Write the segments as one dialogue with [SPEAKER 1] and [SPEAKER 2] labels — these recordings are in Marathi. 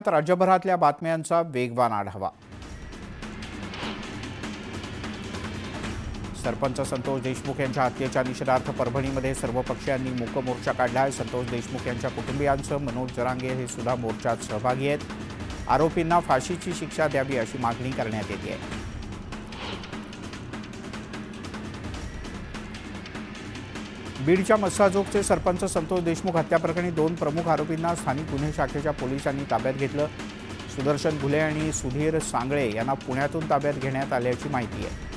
[SPEAKER 1] राज्यभरातल्या बातम्यांचा वेगवान आढावा। सरपंच संतोष देशमुख यांच्या हत्येच्या निषेधार्थ परभणीमध्ये सर्वपक्षीयांनी मूक मोर्चा काढलाय। संतोष देशमुख यांच्या कुटुंबियांसह मनोज जरांगे हे सुद्धा मोर्चात सहभागी आहेत। आरोपींना फाशीची शिक्षा द्यावी अशी मागणी करण्यात येते आहे। बीडच्या मस्साजोगचे सरपंच संतोष देशमुख हत्याप्रकरणी 2 प्रमुख आरोपींना स्थानिक गुन्हे शाखेच्या पोलिसांनी ताब्यात घेतलं। सुदर्शन घुले आणि सुधीर सांगळे यांना पुण्यातून ताब्यात घेण्यात आल्याची माहिती आहे।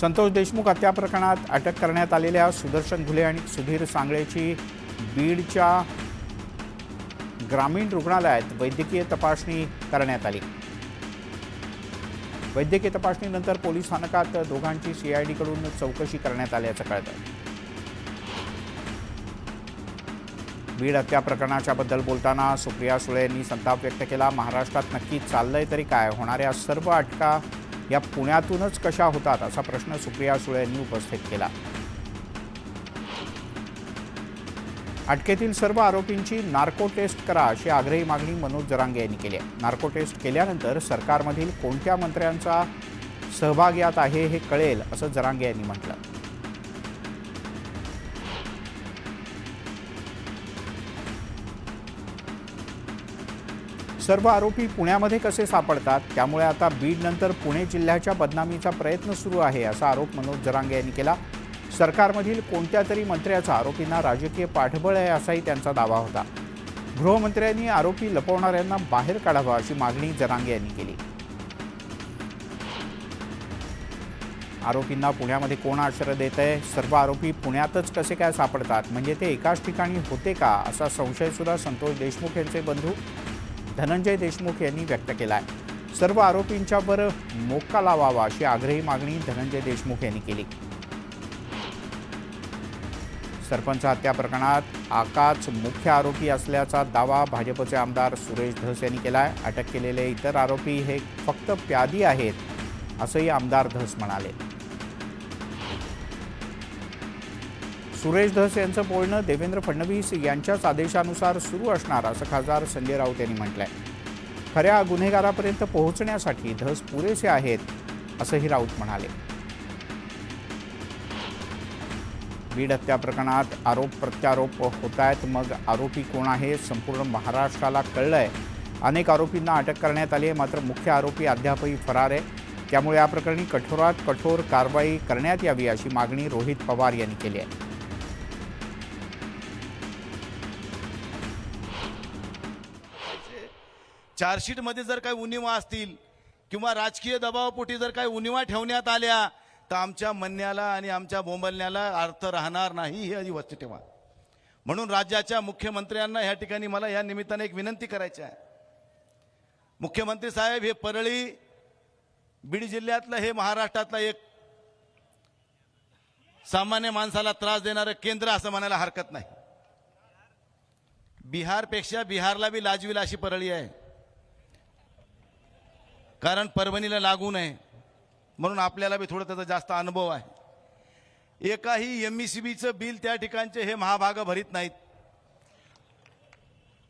[SPEAKER 1] संतोष देशमुख हत्या प्रकरणात अटक करण्यात आलेल्या सुदर्शन घुले आणि सुधीर सांगळेची बीडच्या ग्रामीण रुग्णालयात वैद्यकीय तपासणी करण्यात आली। वैद्यकीय तपासणीनंतर पोलीस स्थानकात दोघांची सीआयडी कडून चौकशी करण्यात आल्याचं कळतं। बीड हत्या प्रकरणाच्या बद्दल बोलताना सुप्रिया सुळे यांनी संताप व्यक्त केला। महाराष्ट्रात नक्की चाललंय तरी काय? होणाऱ्या सर्व अटका या पुण्यातूनच कशा होतात असा प्रश्न सुप्रिया सुळे यांनी उपस्थित केला। अटकेतील सर्व आरोपींची नार्को टेस्ट करा अशी आग्रही मागणी मनोज जरांगे यांनी केली आहे। नार्को टेस्ट केल्यानंतर सरकारमधील कोणत्या मंत्र्यांचा सहभाग यात आहे हे कळेल असं जरांगे यांनी म्हटलं। सर्व आरोपी पुण्यामध्ये कसे सापडतात, त्यामुळे आता बीडनंतर पुणे जिल्ह्याच्या बदनामीचा प्रयत्न सुरू आहे असा आरोप मनोज जरांगे यांनी केला। सरकारमधील कोणत्या तरी मंत्र्याचा आरोपींना राजकीय पाठबळ आहे असाही त्यांचा दावा होता। गृहमंत्र्यांनी आरोपी लपवणाऱ्यांना बाहेर काढावा अशी मागणी जरांगे यांनी केली। आरोपींना पुण्यामध्ये कोण आश्रय देत आहे? सर्व आरोपी पुण्यातच कसे काय सापडतात? म्हणजे ते एकाच ठिकाणी होते का असा संशय सुद्धा संतोष देशमुख यांचे बंधू धनंजय देशमुख यांनी व्यक्त केला आहे। सर्व आरोपींच्यावर मोक्का लावावा अशी आग्रही मागणी धनंजय देशमुख यांनी केली। सरपंच हत्या प्रकरणात आकाच मुख्य आरोपी असल्याचा दावा भाजपचे आमदार सुरेश धस यांनी केला आहे। अटक केलेले इतर आरोपी हे फक्त प्यादी आहेत असंही आमदार धस म्हणाले। सुरेश धस यांचं बोलणं देवेंद्र फडणवीस यांच्याच आदेशानुसार सुरू असणार असं खासदार संजय राऊत यांनी म्हटलंय। खऱ्या गुन्हेगारापर्यंत पोहोचण्यासाठी धस पुरेसे आहेत असंही राऊत म्हणाले। बीड हत्या प्रकरणात आरोप प्रत्यारोप होत आहेत। मग आरोपी कोण आहे? संपूर्ण महाराष्ट्राला कळलंय। अनेक आरोपींना अटक करण्यात आली आहे, मात्र मुख्य आरोपी अद्यापही फरार आहे। त्यामुळे या प्रकरणी कठोरात कठोर कारवाई करण्यात यावी अशी मागणी रोहित पवार यांनी केली आहे।
[SPEAKER 2] चार्जशीटमध्ये जर काही उणिवा असतील किंवा राजकीय दबावापोटी जर काही उणिवा ठेवण्यात आल्या तर आमच्या म्हणण्याला आणि आमच्या बोंबलण्याला अर्थ राहणार नाही हे आधी वस्तू ठेवा। म्हणून राज्याच्या मुख्यमंत्र्यांना या ठिकाणी मला या निमित्ताने एक विनंती करायची आहे। मुख्यमंत्री साहेब, हे परळी बीड जिल्ह्यातलं हे महाराष्ट्रातलं एक सामान्य माणसाला त्रास देणारं केंद्र असं म्हणायला हरकत नाही। बिहारपेक्षा बिहारला बी लाजविल अशी परळी आहे, कारण परभणीला लागू नये म्हणून आपल्याला बी थोडं त्याचा जास्त अनुभव आहे। एकाही एमईसीबीचं बिल त्या ठिकाणचे हे महाभाग भरीत नाहीत।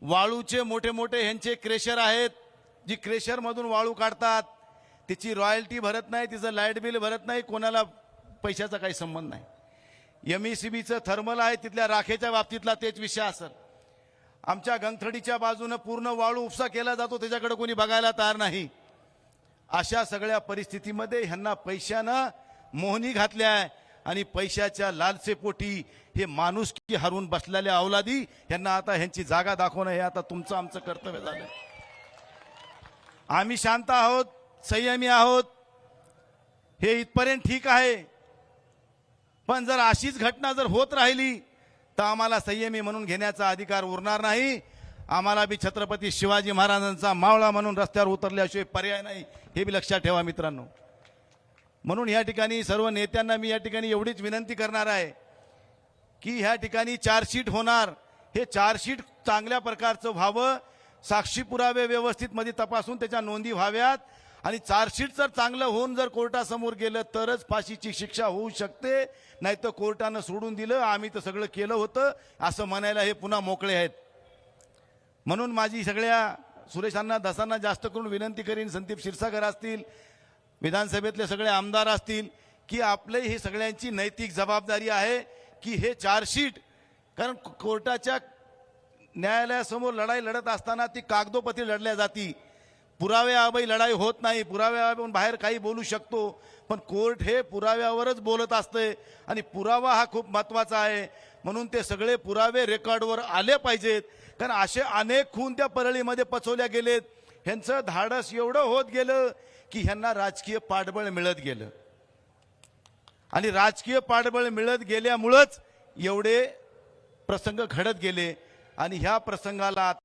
[SPEAKER 2] वाळूचे मोठे मोठे ह्यांचे क्रेशर आहेत, जी क्रेशरमधून वाळू काढतात, तिची रॉयल्टी भरत नाही, तिचं लाईट बिल भरत नाही, कोणाला पैशाचा काही संबंध नाही। एमईसीबीचं थर्मल आहे, तिथल्या राखेच्या बाबतीतला तेच विषय असेल। आमच्या गंगथडीच्या बाजूने पूर्ण वाळू उपसा केला जातो, त्याच्याकडे कोणी बघायला तयार नाही। अशा सगळ्या परिस्थितीमध्ये ह्यांना पैशानं मोहनी घातल्या आहे आणि पैशाच्या लालसेपोटी हे माणुसकी हरवून बसलेल्या अवलादी ह्यांना आता ह्यांची जागा दाखवणं हे आता तुमचं आमचं कर्तव्य झालं। आम्ही शांत आहोत, संयमी आहोत, हे इथपर्यंत ठीक आहे, पण जर अशीच घटना जर होत राहिली तर आम्हाला संयमी म्हणून घेण्याचा अधिकार उरणार नाही। आम्हाला बी छत्रपती शिवाजी महाराजांचा मावळा म्हणून रस्त्यावर उतरल्याशिवाय पर्याय नाही, हे बी लक्षात ठेवा मित्रांनो। म्हणून या ठिकाणी सर्व नेत्यांना मी या ठिकाणी एवढीच विनंती करणार आहे की ह्या ठिकाणी चार्जशीट होणार, हे चार्जशीट चांगल्या प्रकारचं व्हावं, साक्षी पुरावे व्यवस्थित मध्ये तपासून त्याच्या नोंदी व्हाव्यात आणि चार्जशीट जर चांगलं होऊन जर कोर्टासमोर गेलं तरच फाशीची शिक्षा होऊ शकते, नाहीतर कोर्टानं सोडून दिलं आम्ही तर सगळं केलं होतं असं म्हणायला हे पुन्हा मोकळे आहेत। म्हणून माझी सगळ्या सुरेशांना दासांना जास्त करून विनंती करीन, संदीप क्षीरसागर असतील, विधानसभेतले सगळे आमदार असतील, की आपले ही सगळ्यांची नैतिक जबाबदारी आहे की हे चार्जशीट, कारण कोर्टाच्या न्यायालयासमोर लढाई लढत असताना ती कागदोपत्री लढल्या जाती. पुराव्याअभावी लढाई होत नाही. पुराव्याअभावी बाहेर काही बोलू शकतो, पण कोर्ट हे पुराव्यावरच बोलत असते आणि पुरावा हा खूप महत्वाचा आहे. म्हणून ते सगळे पुरावे रेकॉर्डवर आले पाहिजेत, कारण असे अनेक खून त्या परळीमध्ये पचवल्या गेलेत. ह्यांचं धाडस एवढं होत गेलं की ह्यांना राजकीय पाठबळ मिळत गेलं आणि राजकीय पाठबळ मिळत गेल्यामुळंच एवढे प्रसंग घडत गेले आणि ह्या प्रसंगाला